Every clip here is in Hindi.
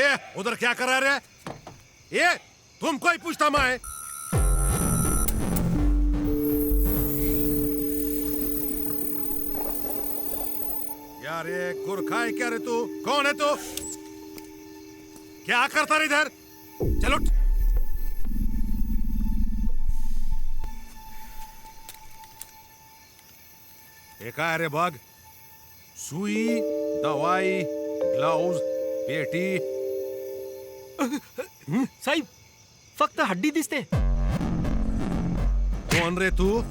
ये उधर क्या कर रहे? ये तुमको ही पूछता मैं। यार ये गुरखा है क्या रे तू? कौन है तू? क्या करता रे इधर? चलो क्या रे बाग? सुई, दवाई, ग्लव्स, पेटी। साहेब फक्त हड्डी दिसते. कौन रे तू?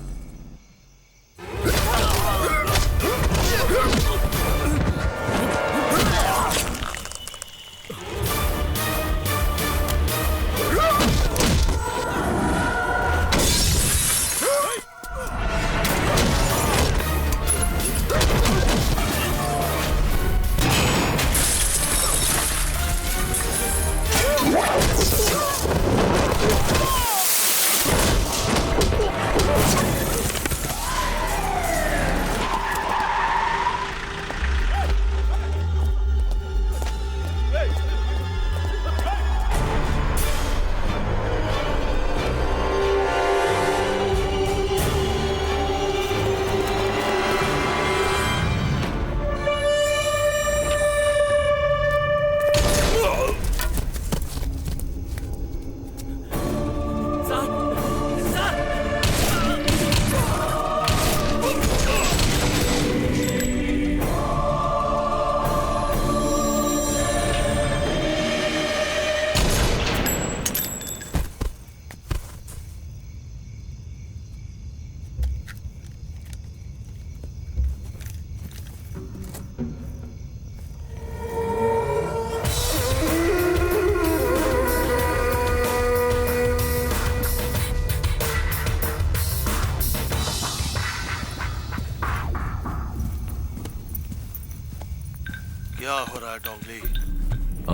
क्या हो रहा है डोंगली?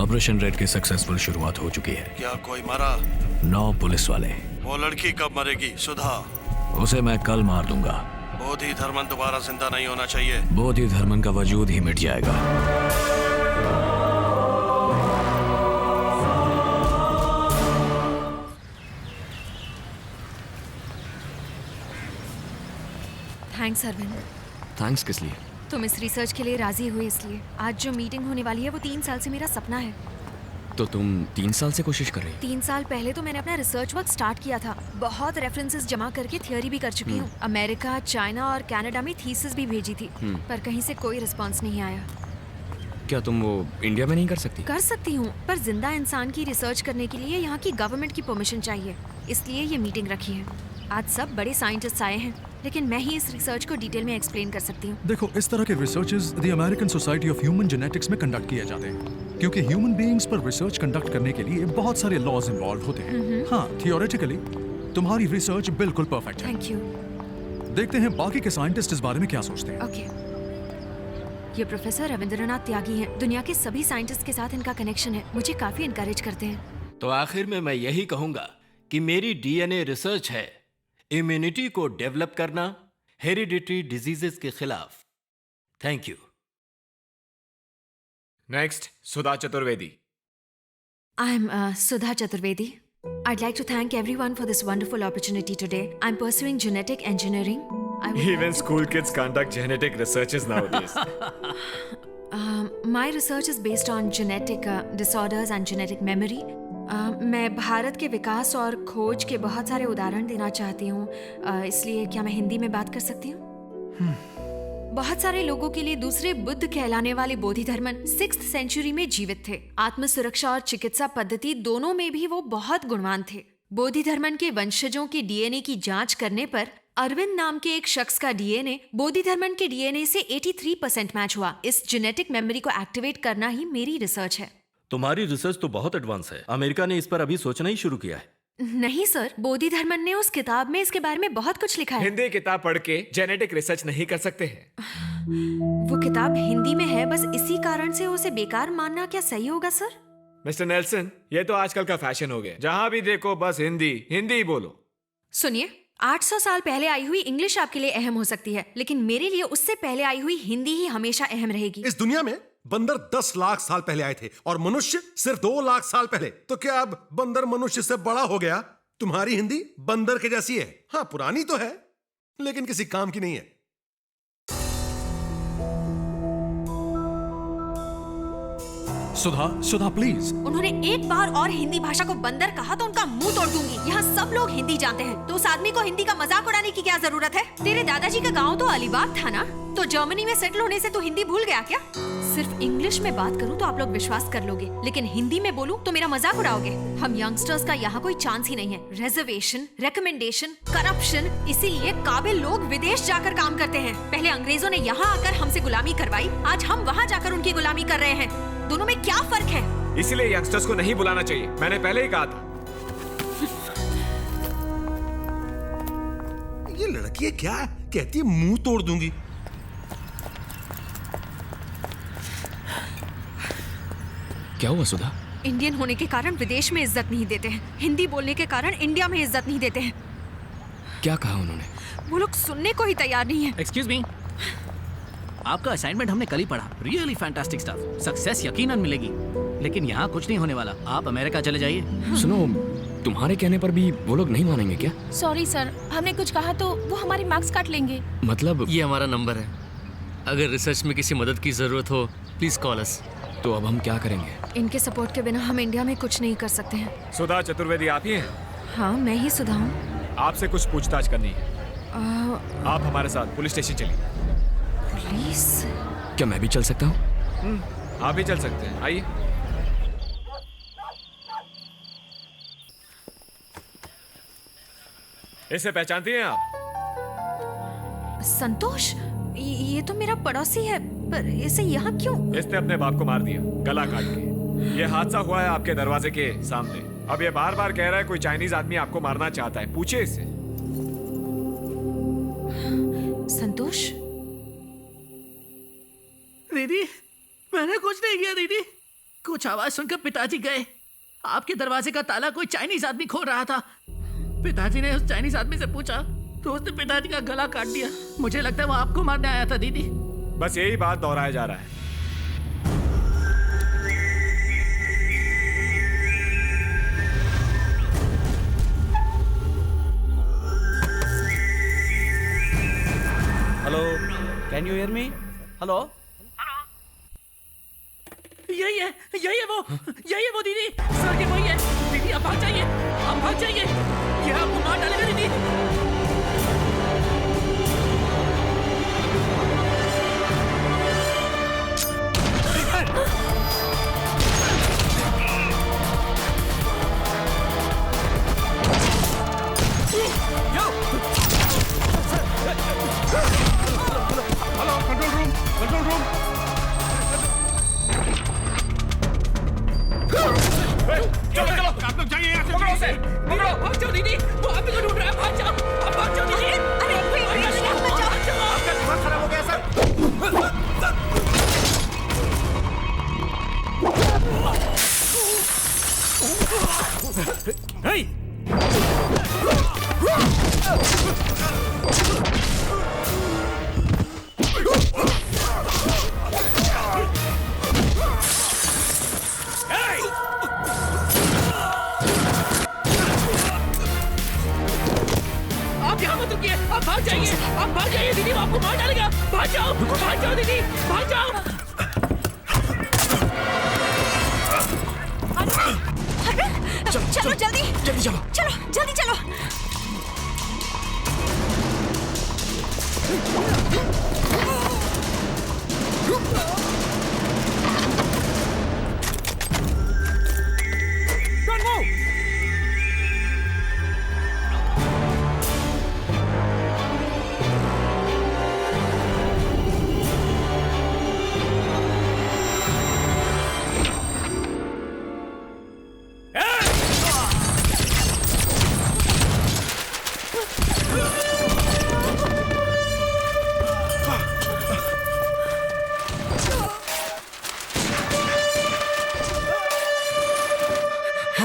ऑपरेशन रेड की सक्सेसफुल शुरुआत हो चुकी है. क्या कोई मरा? 9 पुलिस वाले. वो लड़की कब मरेगी? सुधा. उसे मैं कल मार दूंगा. बोधि धर्मन दोबारा जिंदा नहीं होना चाहिए. बोधि धर्मन का वजूद ही मिट जाएगा. थैंक्स अरविंद. थैंक्स किस लिए? तुम इस रिसर्च के लिए राजी हुए इसलिए. आज जो मीटिंग होने वाली है वो 3 साल से मेरा सपना है. तो तुम 3 साल से कोशिश कर रही? 3 साल पहले तो मैंने अपना रिसर्च वर्क स्टार्ट किया था. बहुत रेफरेंसेस जमा करके थियोरी भी कर चुकी हूँ. अमेरिका, चाइना और कनाडा में थीसिस भी भेजी थी, पर कहीं से कोई रिस्पॉन्स नहीं आया. क्या तुम वो इंडिया में नहीं कर सकती? कर सकती हूँ, पर जिंदा इंसान की रिसर्च करने के लिए यहाँ की गवर्नमेंट की परमिशन चाहिए. इसलिए ये मीटिंग रखी है. आज सब बड़े साइंटिस्ट आए हैं, लेकिन मैं ही इस रिसर्च को डिटेल में एक्सप्लेन कर सकती हूँ. देखो, इस तरह के researches the American society of human genetics में कंडक्ट किए जाते हैं, क्योंकि ह्यूमन बीइंग्स पर रिसर्च कंडक्ट करने के लिए बहुत सारे लॉज इन्वॉल्व होते हैं. हाँ, थियोरेटिकली तुम्हारी रिसर्च बिल्कुल परफेक्ट है. Thank you. देखते हैं बाकी के साइंटिस्ट इस बारे में क्या सोचते हैं. ओके. ये प्रोफेसर रविंद्रनाथ त्यागी हैं. दुनिया के सभी साइंटिस्ट के साथ इनका कनेक्शन है. मुझे काफी इनकरेज करते हैं. तो आखिर में मैं यही कहूंगा कि मेरी डीएनए रिसर्च है इम्यूनिटी को डेवलप करना हेरिडिटरी डिजीजेस के खिलाफ. Thank you. Next, Sudha Chaturvedi. I am Sudha Chaturvedi. I'd like to thank everyone for this wonderful opportunity today. I'm pursuing genetic engineering. Even school kids conduct genetic researches nowadays. My research is based on genetic disorders and genetic memory. मैं भारत के विकास और खोज के बहुत सारे उदाहरण देना चाहती हूँ. इसलिए क्या मैं हिंदी में बात कर सकती हूँ? बहुत सारे लोगों के लिए दूसरे बुद्ध कहलाने वाले बोधि धर्मन 6th सेंचुरी में जीवित थे. आत्म सुरक्षा और चिकित्सा पद्धति दोनों में भी वो बहुत गुणवान थे. बोधि धर्मन के वंशजों के डीएनए की जांच करने पर अरविंद नाम के एक शख्स का डीएनए बोधि धर्मन के डीएनए से 83% मैच हुआ. इस जेनेटिक मेमोरी को एक्टिवेट करना ही मेरी रिसर्च है. तुम्हारी रिसर्च तो बहुत एडवांस है. अमेरिका ने इस पर अभी सोचना ही शुरू किया है. नहीं सर, बोधि धर्मन ने उस किताब में इसके बारे में बहुत कुछ लिखा है. हिंदी किताब पढ़ के जेनेटिक रिसर्च नहीं कर सकते हैं. वो किताब हिंदी में है, बस इसी कारण से उसे बेकार मानना क्या सही होगा सर? मिस्टर नेल्सन, ये तो आजकल का फैशन हो गया. जहाँ भी देखो बस हिंदी हिंदी ही बोलो. सुनिए, 800 साल पहले आई हुई इंग्लिश आपके लिए अहम हो सकती है, लेकिन मेरे लिए उससे पहले आई हुई हिंदी ही हमेशा अहम रहेगी. इस दुनिया में बंदर 10 लाख साल पहले आए थे और मनुष्य सिर्फ 2 लाख साल पहले। तो क्या अब बंदर मनुष्य से बड़ा हो गया? तुम्हारी हिंदी बंदर के जैसी है। हाँ, पुरानी तो है लेकिन किसी काम की नहीं है। सुधा प्लीज। उन्होंने एक बार और हिंदी भाषा को बंदर कहा तो उनका मुंह तोड़ दूंगी। यहाँ सब लोग हिंदी जानते हैं, तो उस आदमी को हिंदी का मजाक उड़ाने की क्या जरूरत है? तेरे दादाजी का गांव तो अलीबाग था ना, तो जर्मनी में सेटल होने से तू हिंदी भूल गया क्या? सिर्फ इंग्लिश में बात करूं तो आप लोग विश्वास कर लोगे, लेकिन हिंदी में बोलूं तो मेरा मजाक उड़ाओगे। हम यंगस्टर्स का यहाँ कोई चांस ही नहीं है। रिजर्वेशन, रिकमेंडेशन, करप्शन, इसीलिए काबिल लोग विदेश जाकर काम करते हैं। पहले अंग्रेजों ने यहाँ आकर हमसे गुलामी करवाई, आज हम वहाँ जाकर उनकी गुलामी कर रहे हैं। दोनों में क्या फर्क है? इसलिए यंगस्टर्स को नहीं बुलाना चाहिए, मैंने पहले ही कहा था। ये लड़की क्या कहती है? मुंह तोड़ दूंगी। क्या हुआ सुधा? इंडियन होने के कारण विदेश में इज्जत नहीं देते हैं, हिंदी बोलने के कारण इंडिया में इज्जत नहीं देते हैं। क्या कहा उन्होंने? वो लोग सुनने को ही तैयार नहीं है। एक्सक्यूज मी, आपका असाइनमेंट हमने कल ही पढ़ा। Really fantastic stuff. सक्सेस यकीनन मिलेगी, लेकिन यहाँ कुछ नहीं होने वाला। आप अमेरिका चले जाइए। सुनो, तुम्हारे कहने पर भी वो लोग नहीं मानेंगे क्या? सॉरी सर, हमने कुछ कहा तो वो हमारे मार्क्स काट लेंगे। मतलब ये हमारा नंबर है, अगर रिसर्च में किसी मदद की जरूरत हो प्लीज कॉल अस। तो अब हम क्या करेंगे? इनके सपोर्ट के बिना हम इंडिया में कुछ नहीं कर सकते हैं। सुधा चतुर्वेदी आप ही हैं? हाँ, मैं ही सुधा हूँ। आपसे कुछ पूछताछ करनी है। आप हमारे साथ पुलिस स्टेशन चलिए। पुलिस? क्या मैं भी चल सकता हूँ? आप भी चल सकते हैं, आइए। इसे पहचानती हैं आप? संतोष, ये तो मेरा पड़ोसी है, पर इसे यहाँ क्यों? इसने अपने बाप को मार दिया गला काट के। ये हादसा हुआ है आपके दरवाजे के सामने। अब ये बार बार कह रहा है कोई चाइनीज आदमी आपको मारना चाहता है, पूछिए इससे। संतोष, दीदी, मैंने कुछ नहीं किया दीदी। कुछ आवाज सुनकर पिताजी गए। आपके दरवाजे का ताला कोई चाइनीज आदमी खोल रहा था। पिताजी ने उस चाइनीज आदमी से पूछा तो उसने पिताजी का गला काट दिया। मुझे लगता है वो आपको मारने आया था दीदी। बस यही बात दोहराया जा रहा है। Hello, can you hear me? Hello, यही है वो दीदी। सर, ये वही है दीदी। आप भाग जाइए, आप भाग जाइए, ये आपको मार डालेगा दीदी।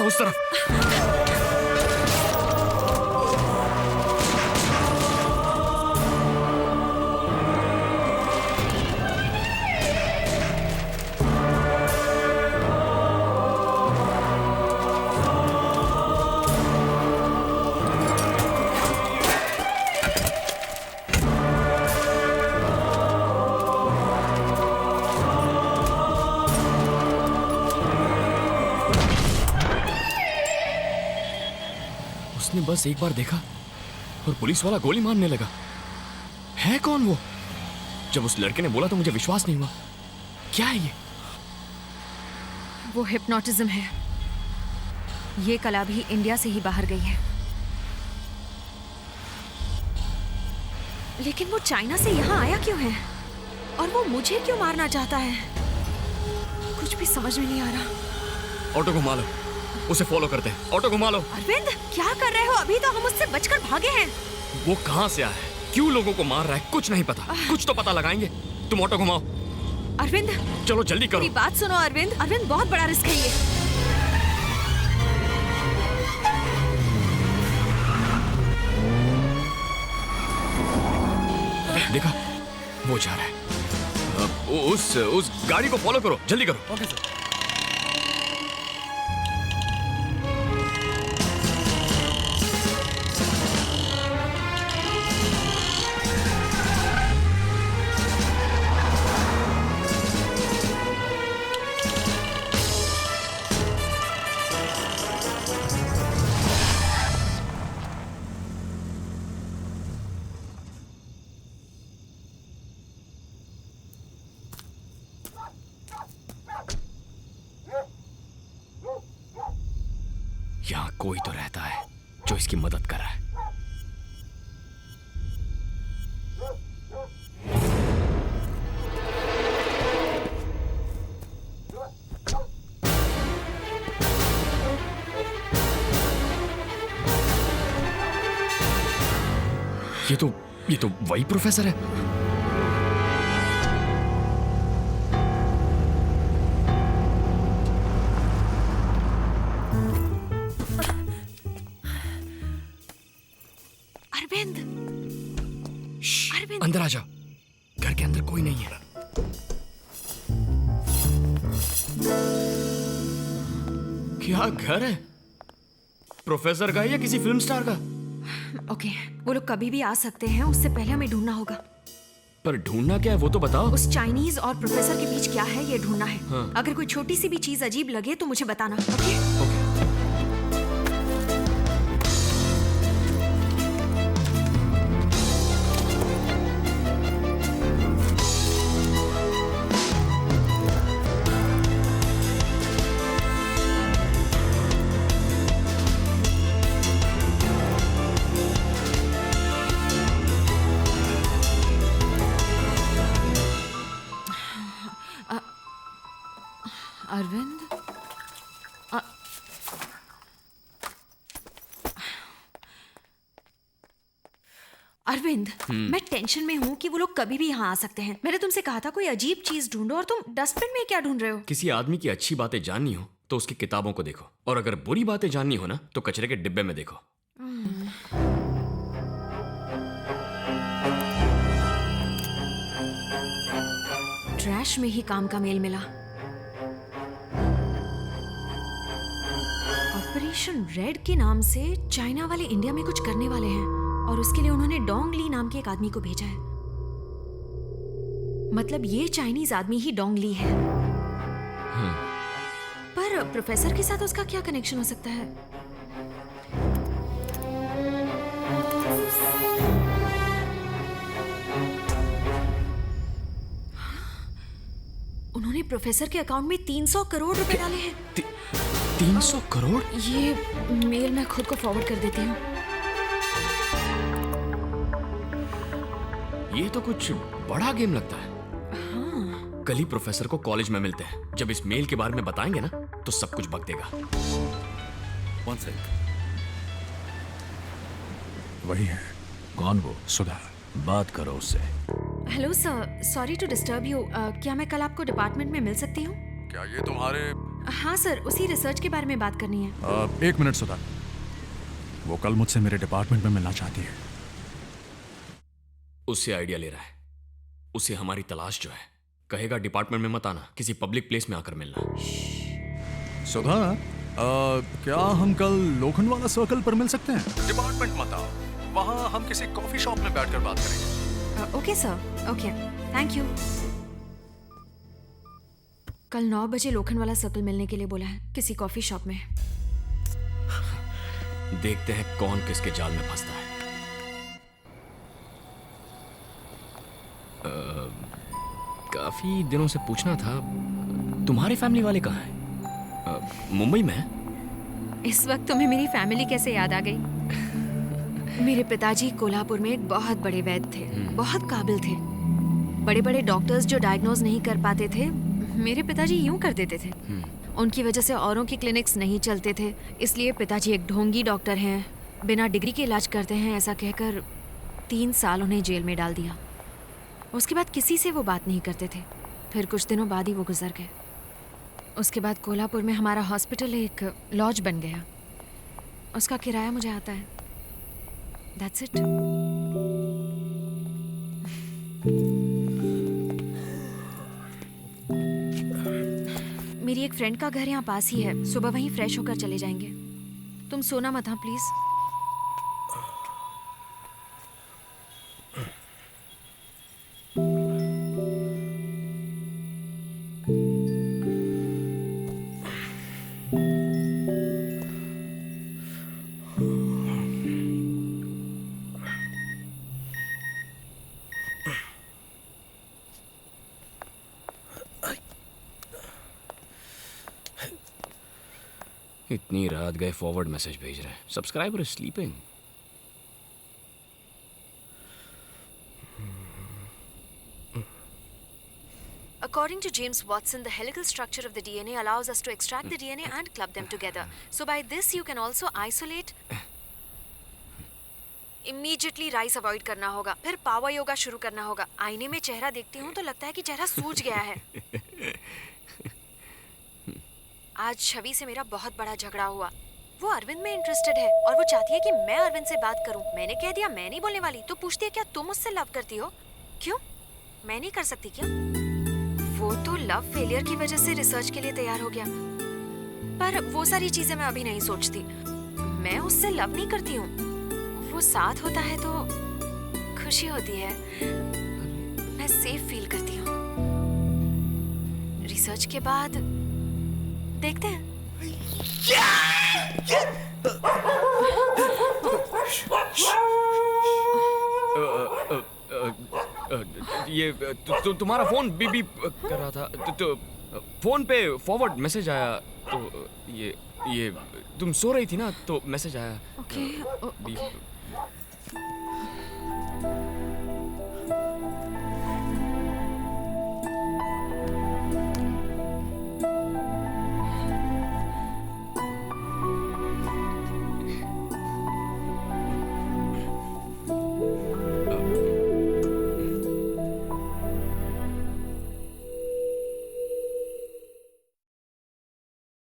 उस तरफ। उसने बस एक बार देखा और पुलिस वाला गोली मारने लगा। है कौन वो? जब उस लड़के ने बोला तो मुझे विश्वास नहीं हुआ। क्या है ये? वो हिप्नोटिज्म है। ये कला भी इंडिया से ही बाहर गई है, लेकिन वो चाइना से यहाँ आया क्यों है? और वो मुझे क्यों मारना चाहता है? कुछ भी समझ में नहीं आ रहा। ऑटो घुमा लो, उसे फॉलो करते हैं। ऑटो घुमा लो। अरविंद, क्या कर रहे हो? अभी तो हम उससे बचकर भागे हैं। वो कहाँ से आया है, क्यों लोगों को मार रहा है, कुछ नहीं पता। कुछ तो पता लगाएंगे। तुम ऑटो घुमाओ। अरविंद, चलो जल्दी करो। मेरी बात सुनो अरविंद। अरविंद, बहुत बड़ा रिस्क है ये। देखा, वो जा रहा है। उस गाड़ी को फॉलो करो, जल्दी करो। Okay sir. यहाँ कोई तो रहता है जो इसकी मदद कर रहा है। ये तो वही प्रोफेसर है। अरविंद, अंदर आ जाओ, घर के अंदर कोई नहीं है। क्या घर है? प्रोफेसर का या किसी फिल्म स्टार का? ओके, वो लोग कभी भी आ सकते हैं, उससे पहले हमें ढूंढना होगा। पर ढूंढना क्या है वो तो बताओ। उस चाइनीज और प्रोफेसर के बीच क्या है ये ढूंढना है। हाँ। अगर कोई छोटी सी भी चीज अजीब लगे तो मुझे बताना। ओके? ओके। अरविंद, अरविंद, मैं टेंशन में हूँ कि वो लोग कभी भी यहाँ आ सकते हैं। मैंने तुमसे कहा था कोई अजीब चीज ढूंढो और तुम डस्टबिन में क्या ढूंढ रहे हो? किसी आदमी की अच्छी बातें जाननी हो तो उसकी किताबों को देखो, और अगर बुरी बातें जाननी हो ना तो कचरे के डिब्बे में देखो। ट्रैश में ही काम का मेल मिला। ऑपरेशन रेड के नाम से चाइना वाले इंडिया में कुछ करने वाले हैं और उसके लिए उन्होंने डोंग ली नाम के एक आदमी को भेजा है। मतलब ये चाइनीज आदमी ही डोंग ली है। पर प्रोफेसर के साथ उसका क्या कनेक्शन हो सकता है? उन्होंने प्रोफेसर के अकाउंट में 300 करोड़ रुपए डाले हैं। 300 करोड़? ये मेल मैं खुद को फॉरवर्ड कर देती हूँ। ये तो कुछ बड़ा गेम लगता है। हाँ। कल ही प्रोफेसर को कॉलेज में मिलते हैं। जब इस मेल के बारे में बताएंगे ना तो सब कुछ बक देगा। One second. वही है। कौन वो? सुधा। बात करो उससे। Hello sir, sorry to disturb you. क्या मैं कल आपको डिपार्टमेंट में मिल सकती हूँ? क्या ये तुम्हारे? हाँ सर, उसी रिसर्च के बारे में बात करनी है। एक मिनट सुधा, वो कल मुझसे मेरे डिपार्टमेंट में मिलना चाहती है। उससे आइडिया ले रहा है। उसे हमारी तलाश जो है, कहेगा डिपार्टमेंट में मत आना, किसी पब्लिक प्लेस में आकर मिलना। सुधा, क्या हम कल लोखंडवाला सर्कल पर मिल सकते हैं? डिपार्टमेंट मत आओ, वहाँ हम किसी कॉफी शॉप में बैठकर बात करेंगे। Okay sir, okay, thank you. कल 9 बजे लोखंडवाला सर्कल मिलने के लिए बोला है, किसी कॉफी शॉप में। देखते हैं कौन किसके जाल में फंसता है। काफी दिनों से पूछना था, तुम्हारे फैमिली वाले कहाँ हैं? मुंबई में है? इस वक्त तुम्हें मेरी फैमिली कैसे याद आ गई? मेरे पिताजी कोल्हापुर में एक बहुत बड़े वैद्य थे, बहुत काबिल थे। बड़े बड़े डॉक्टर्स जो डायग्नोज नहीं कर पाते थे, मेरे पिताजी यूं कर देते थे। उनकी वजह से औरों की क्लिनिक्स नहीं चलते थे, इसलिए पिताजी एक ढोंगी डॉक्टर हैं, बिना डिग्री के इलाज करते हैं, ऐसा कहकर 3 साल उन्हें जेल में डाल दिया। उसके बाद किसी से वो बात नहीं करते थे। फिर कुछ दिनों बाद ही वो गुजर गए। उसके बाद कोल्हापुर में हमारा हॉस्पिटल एक लॉज बन गया। उसका किराया मुझे आता है। That's it. मेरी एक फ्रेंड का घर यहाँ पास ही है, सुबह वहीं फ्रेश होकर चले जाएंगे। तुम सोना मत हाँ प्लीज। इतनी रात गए फॉरवर्ड मैसेज भेज रहे हैं। Subscriber is sleeping. According to James Watson, the helical structure of the DNA allows us to extract the DNA and club them together. So by this you can also isolate. Immediately rice avoid करना होगा, फिर पावर योगा शुरू करना होगा। आईने में चेहरा देखती हूँ तो लगता है कि चेहरा सूज गया है। आज छवि से मेरा बहुत बड़ा झगड़ा हुआ। वो अरविंद में इंटरेस्टेड है और वो चाहती है कि मैं अरविंद से बात करूं। मैंने कह दिया मैं नहीं बोलने वाली, तो पूछती है क्या तुम मुझसे लव करती हो? क्यों? मैं नहीं कर सकती क्या? वो तो लव फेलियर की वजह से रिसर्च के लिए तैयार हो गया, पर वो सारी चीजें मैं अभी नहीं सोचती। मैं उससे लव नहीं करती हूँ, वो साथ होता है तो खुशी होती है, मैं सेफ फील करती हूँ। रिसर्च के बाद देखते हैं। ये तुम्हारा फोन बीप बीप कर रहा था, तो फोन पे फॉरवर्ड मैसेज आया। तो ये तुम सो रही थी ना, तो मैसेज आया। ओके।